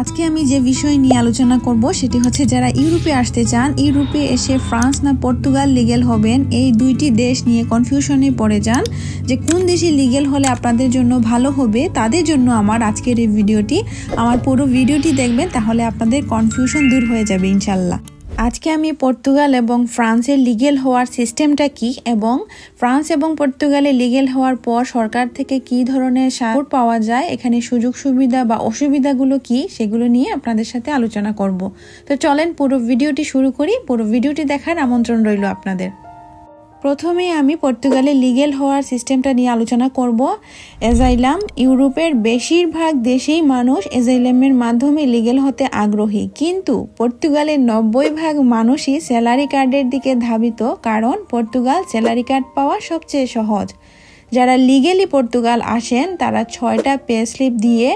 আজকে আমি যে বিষয় নিয়ে আলোচনা করব সেটি হচ্ছে যারা ইউরোপে আসতে চান, ইউরোপে এসে ফ্রান্স না পর্তুগাল লিগ্যাল হবেন, এই দুইটি দেশ নিয়ে কনফিউশনে পড়ে যান যে কোন দেশে লিগ্যাল হলে আপনাদের জন্য ভালো হবে। তাদের জন্য আমার আজকের এই ভিডিওটি, আমার পুরো ভিডিওটি দেখবেন, তাহলে আপনাদের কনফিউশন দূর হয়ে যাবে ইনশাল্লাহ। আজকে আমি পর্তুগাল এবং ফ্রান্সের লিগ্যাল হওয়ার সিস্টেমটা কি এবং ফ্রান্স এবং পর্তুগালে লিগ্যাল হওয়ার পর সরকার থেকে কি ধরনের সাপোর্ট পাওয়া যায়, এখানে সুযোগ সুবিধা বা অসুবিধাগুলো কি, সেগুলো নিয়ে আপনাদের সাথে আলোচনা করব। তো চলেন পুরো ভিডিওটি শুরু করি। পুরো ভিডিওটি দেখার আমন্ত্রণ রইল আপনাদের। প্রথমে আমি পর্তুগালে লিগ্যাল হওয়ার সিস্টেমটা নিয়ে আলোচনা করব। অ্যাজাইলাম, ইউরোপের বেশিরভাগ দেশেই মানুষ অ্যাজাইলামের মাধ্যমে লিগ্যাল হতে আগ্রহী, কিন্তু পর্তুগালের 90% মানুষই স্যালারি কার্ডের দিকে ধাবিত, কারণ পর্তুগাল স্যালারি কার্ড পাওয়া সবচেয়ে সহজ। যারা লিগেলি পর্তুগাল আসেন তারা 6টা পে স্লিপ দিয়ে,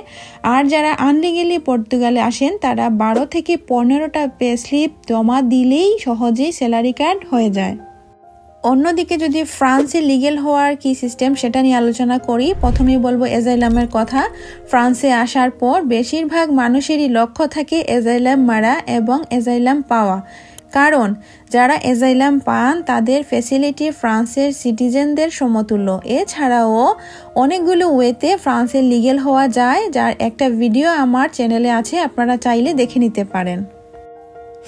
আর যারা আনলিগেলি পর্তুগালে আসেন তারা 12 থেকে 15টা পে স্লিপ জমা দিলেই সহজেই স্যালারি কার্ড হয়ে যায়। অন্যদিকে যদি ফ্রান্সে লিগ্যাল হওয়ার কি সিস্টেম সেটা নিয়ে আলোচনা করি, প্রথমেই বলবো অ্যাজাইলামের কথা। ফ্রান্সে আসার পর বেশিরভাগ মানুষেরই লক্ষ্য থাকে অ্যাজাইলাম মারা এবং অ্যাজাইলাম পাওয়া, কারণ যারা অ্যাজাইলাম পান তাদের ফ্যাসিলিটি ফ্রান্সের সিটিজেনদের সমতুল্য। এছাড়াও অনেকগুলো ওয়েতে ফ্রান্সে লিগ্যাল হওয়া যায়, যার একটা ভিডিও আমার চ্যানেলে আছে, আপনারা চাইলে দেখে নিতে পারেন।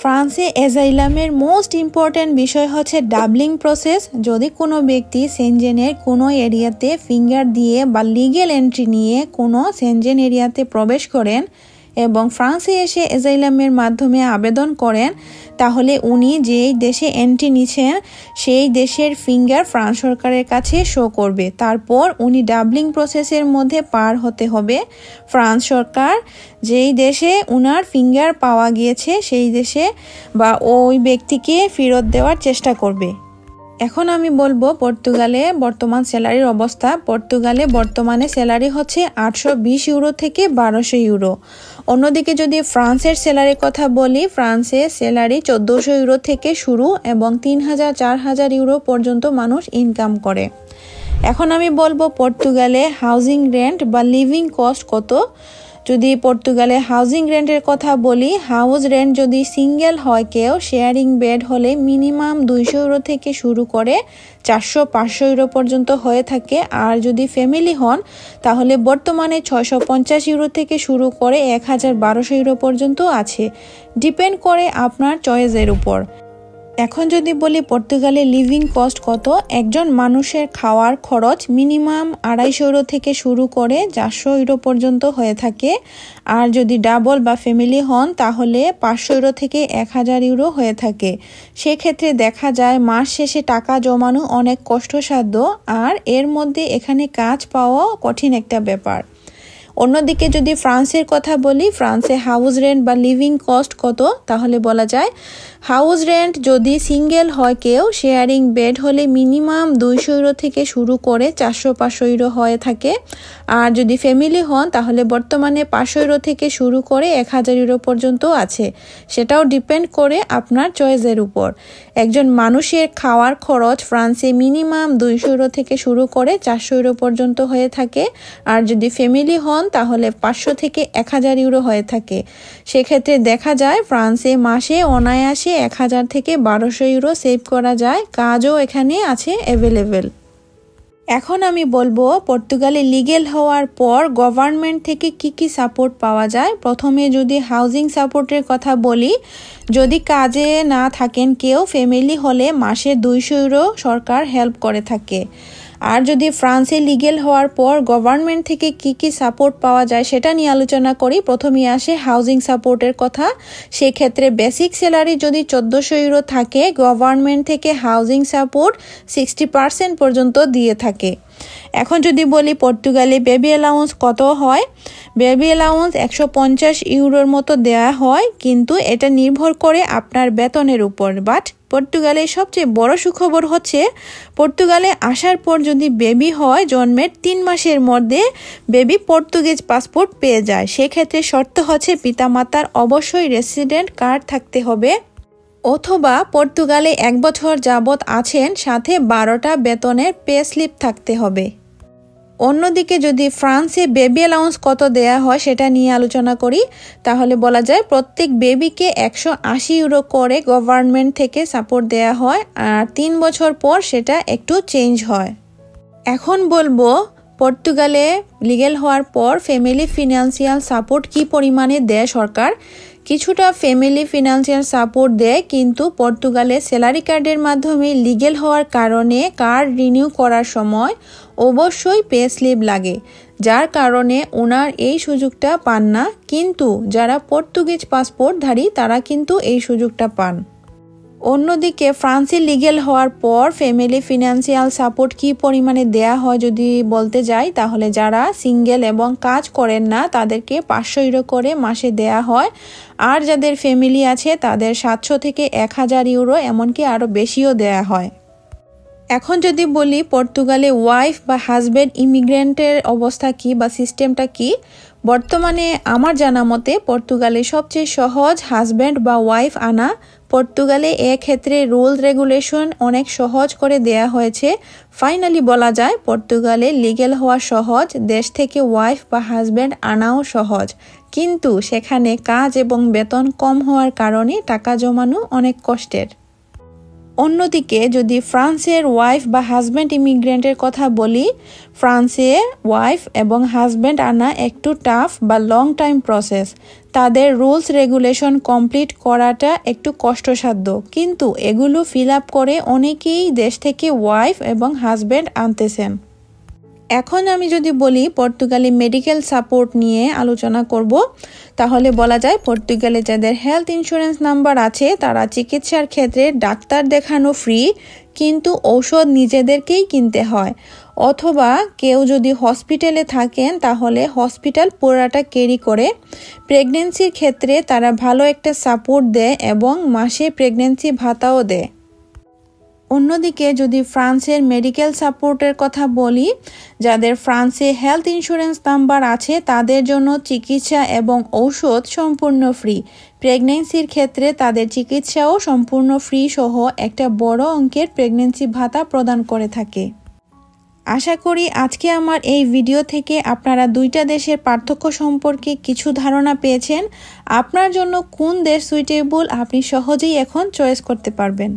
ফ্রান্সে অ্যাজাইলামের মোস্ট ইম্পর্ট্যান্ট বিষয় হচ্ছে ডাবলিং প্রসেস। যদি কোনো ব্যক্তি সেনজেনের কোনো এরিয়াতে ফিঙ্গার দিয়ে বা লিগ্যাল এন্ট্রি নিয়ে কোনো সেনজেন এরিয়াতে প্রবেশ করেন এবং ফ্রান্সে এসে অ্যাজাইলামের মাধ্যমে আবেদন করেন, তাহলে উনি যেই দেশে এন্ট্রি নিচ্ছেন সেই দেশের ফিঙ্গার ফ্রান্স সরকারের কাছে শো করবে। তারপর উনি ডাবলিং প্রসেসের মধ্যে পার হতে হবে। ফ্রান্স সরকার যেই দেশে উনার ফিঙ্গার পাওয়া গিয়েছে সেই দেশে বা ওই ব্যক্তিকে ফেরত দেওয়ার চেষ্টা করবে। এখন আমি বলবো পর্তুগালে বর্তমান স্যালারির অবস্থা। পর্তুগালে বর্তমানে স্যালারি হচ্ছে 820 ইউরো থেকে 1200 ইউরো। অন্যদিকে যদি ফ্রান্সের স্যালারির কথা বলি, ফ্রান্সে স্যালারি 1400 ইউরো থেকে শুরু এবং 3000-4000 ইউরো পর্যন্ত মানুষ ইনকাম করে। এখন আমি বলবো পর্তুগালে হাউজিং রেন্ট বা লিভিং কস্ট কত। যদি পর্তুগালে হাউজিং রেন্টের কথা বলি, হাউস রেন্ট যদি সিঙ্গেল হয়, কেউ শেয়ারিং বেড হলে মিনিমাম 200 ইউরো থেকে শুরু করে 400-500 ইউরো পর্যন্ত হয়ে থাকে, আর যদি ফ্যামিলি হন তাহলে বর্তমানে 650 ইউরো থেকে শুরু করে 1012 ইউরো পর্যন্ত আছে, ডিপেন্ড করে আপনার চয়েসের উপর। এখন যদি বলি পর্তুগালে লিভিং কস্ট কত, একজন মানুষের খাওয়ার খরচ মিনিমাম 250 ইউরো থেকে শুরু করে 400 ইউরো পর্যন্ত হয়ে থাকে, আর যদি ডাবল বা ফ্যামিলি হন তাহলে 500 ইউরো থেকে 1000 ইউরো হয়ে থাকে। সেক্ষেত্রে দেখা যায় মাস শেষে টাকা জমানো অনেক কষ্টসাধ্য, আর এর মধ্যে এখানে কাজ পাওয়া কঠিন একটা ব্যাপার। অন্যদিকে যদি ফ্রান্সের কথা বলি, ফ্রান্সে হাউস রেন্ট বা লিভিং কস্ট কত, তাহলে বলা যায় হাউস রেন্ট যদি সিঙ্গেল হয়, কেউ শেয়ারিং বেড হলে মিনিমাম 200 ইউরো থেকে শুরু করে 400-500 ইউরো হয়ে থাকে, আর যদি ফ্যামিলি হন তাহলে বর্তমানে 500 ইউরো থেকে শুরু করে 1000 ইউরো পর্যন্ত আছে, সেটাও ডিপেন্ড করে আপনার চয়েসের উপর। একজন মানুষের খাওয়ার খরচ ফ্রান্সে মিনিমাম 200 ইউরো থেকে শুরু করে 400 ইউরো পর্যন্ত হয়ে থাকে, আর যদি ফ্যামিলি হন তাহলে 500 থেকে 1000 ইউরো হয়ে থাকে। সেক্ষেত্রে দেখা যায় ফ্রান্সে মাসে অনায়াসে 1000 থেকে 1200 ইউরো সেভ করা যায়, কাজও এখানে আছে অ্যাভেলেবেল। এখন আমি বলবো পর্তুগালে লিগ্যাল হওয়ার পর গভর্নমেন্ট থেকে কি সাপোর্ট পাওয়া যায়। প্রথমে যদি হাউজিং সাপোর্টের কথা বলি, যদি কাজে না থাকেন কেউ, ফ্যামিলি হলে মাসে 200 ইউরো সরকার হেল্প করে থাকে। আর যদি ফ্রান্সে লিগ্যাল হওয়ার পর গভর্নমেন্ট থেকে কি সাপোর্ট পাওয়া যায় সেটা নিয়ে আলোচনা করি। প্রথমেই আসে হাউজিং সাপোর্টের কথা। সেক্ষেত্রে বেসিক স্যালারি যদি 1400 ইউরো থাকে, গভর্নমেন্ট থেকে হাউজিং সাপোর্ট 60% পর্যন্ত দিয়ে থাকে। এখন যদি বলি পর্তুগালে বেবি অ্যালাউন্স কত হয়, বেবি অ্যালাউন্স 150 ইউরোর মতো দেওয়া হয়, কিন্তু এটা নির্ভর করে আপনার বেতনের উপর। বাট পর্তুগালের সবচেয়ে বড় সুখবর হচ্ছে পর্তুগালে আসার পর যদি বেবি হয়, জন্মের 3 মাসের মধ্যে বেবি পর্তুগিজ পাসপোর্ট পেয়ে যায়। সেক্ষেত্রে শর্ত হচ্ছে পিতামাতার অবশ্যই রেসিডেন্ট কার্ড থাকতে হবে, অথবা পর্তুগালে 1 বছর যাবৎ আছেন, সাথে 12টা বেতনের পে স্লিপ থাকতে হবে। অন্যদিকে যদি ফ্রান্সে বেবি অ্যালাউন্স কত দেয়া হয় সেটা নিয়ে আলোচনা করি, তাহলে বলা যায় প্রত্যেক বেবিকে 180 ইউরো করে গভর্নমেন্ট থেকে সাপোর্ট দেয়া হয়, আর 3 বছর পর সেটা একটু চেঞ্জ হয়। এখন বলবো পর্তুগালে লিগ্যাল হওয়ার পর ফ্যামিলি ফিনান্সিয়াল সাপোর্ট কি পরিমাণে দেয় সরকার। কিছুটা ফ্যামিলি ফিনান্সিয়াল সাপোর্ট দেয়, কিন্তু পর্তুগালে স্যালারি কার্ডের মাধ্যমে লিগ্যাল হওয়ার কারণে কার্ড রিনিউ করার সময় অবশ্যই পে স্লিপ লাগে, যার কারণে ওনার এই সুযোগটা পান না। কিন্তু যারা পর্তুগিজ পাসপোর্টধারী তারা কিন্তু এই সুযোগটা পান। অন্যদিকে ফ্রান্সে লিগ্যাল হওয়ার পর ফ্যামিলি ফিনান্সিয়াল সাপোর্ট কি পরিমাণে দেয়া হয় যদি বলতে যাই, তাহলে যারা সিঙ্গেল এবং কাজ করেন না তাদেরকে 500 ইউরো করে মাসে দেয়া হয়, আর যাদের ফ্যামিলি আছে তাদের 700 থেকে 1000 ইউরো, এমনকি আরও বেশিও দেয়া হয়। এখন যদি বলি পর্তুগালে ওয়াইফ বা হাজব্যান্ড ইমিগ্রেন্টের অবস্থা কি বা সিস্টেমটা কি, বর্তমানে আমার জানা মতে পর্তুগালে সবচেয়ে সহজ হাজব্যান্ড বা ওয়াইফ আনা। পর্তুগালে ক্ষেত্রে রুল রেগুলেশন অনেক সহজ করে দেয়া হয়েছে। ফাইনালি বলা যায় পর্তুগালে লিগ্যাল হওয়া সহজ, দেশ থেকে ওয়াইফ বা হাজব্যান্ড আনাও সহজ, কিন্তু সেখানে কাজ এবং বেতন কম হওয়ার কারণে টাকা জমানো অনেক কষ্টের। অন্যদিকে যদি ফ্রান্সের ওয়াইফ বা হাজব্যান্ড ইমিগ্রেন্টের কথা বলি, ফ্রান্সে ওয়াইফ এবং হাজব্যান্ড আনা একটু টাফ বা লং টাইম প্রসেস। তাদের রুলস রেগুলেশন কমপ্লিট করাটা একটু কষ্টসাধ্য, কিন্তু এগুলো ফিল আপ করে অনেকেই দেশ থেকে ওয়াইফ এবং হাজব্যান্ড আনতেছেন। এখন আমি যদি বলি পর্তুগালে মেডিকেল সাপোর্ট নিয়ে আলোচনা করব, তাহলে বলা যায় পর্তুগালে যাদের হেলথ ইন্স্যুরেন্স নাম্বার আছে তারা চিকিৎসার ক্ষেত্রে ডাক্তার দেখানো ফ্রি, কিন্তু ঔষধ নিজেদেরকেই কিনতে হয়। অথবা কেউ যদি হসপিটালে থাকেন তাহলে হসপিটাল পুরাটা ক্যারি করে। প্রেগনেন্সির ক্ষেত্রে তারা ভালো একটা সাপোর্ট দেয় এবং মাসে প্রেগনেন্সি ভাতাও দেয়। অন্যদিকে যদি ফ্রান্সের মেডিকেল সাপোর্টের কথা বলি, যাদের ফ্রান্সে হেলথ ইন্স্যুরেন্স নাম্বার আছে তাদের জন্য চিকিৎসা এবং ঔষধ সম্পূর্ণ ফ্রি। প্রেগনেন্সির ক্ষেত্রে তাদের চিকিৎসাও সম্পূর্ণ ফ্রি সহ একটা বড় অঙ্কের প্রেগনেন্সি ভাতা প্রদান করে থাকে। আশা করি আজকে আমার এই ভিডিও থেকে আপনারা দুইটা দেশের পার্থক্য সম্পর্কে কিছু ধারণা পেয়েছেন। আপনার জন্য কোন দেশ সুইটেবল আপনি সহজেই এখন চয়েস করতে পারবেন।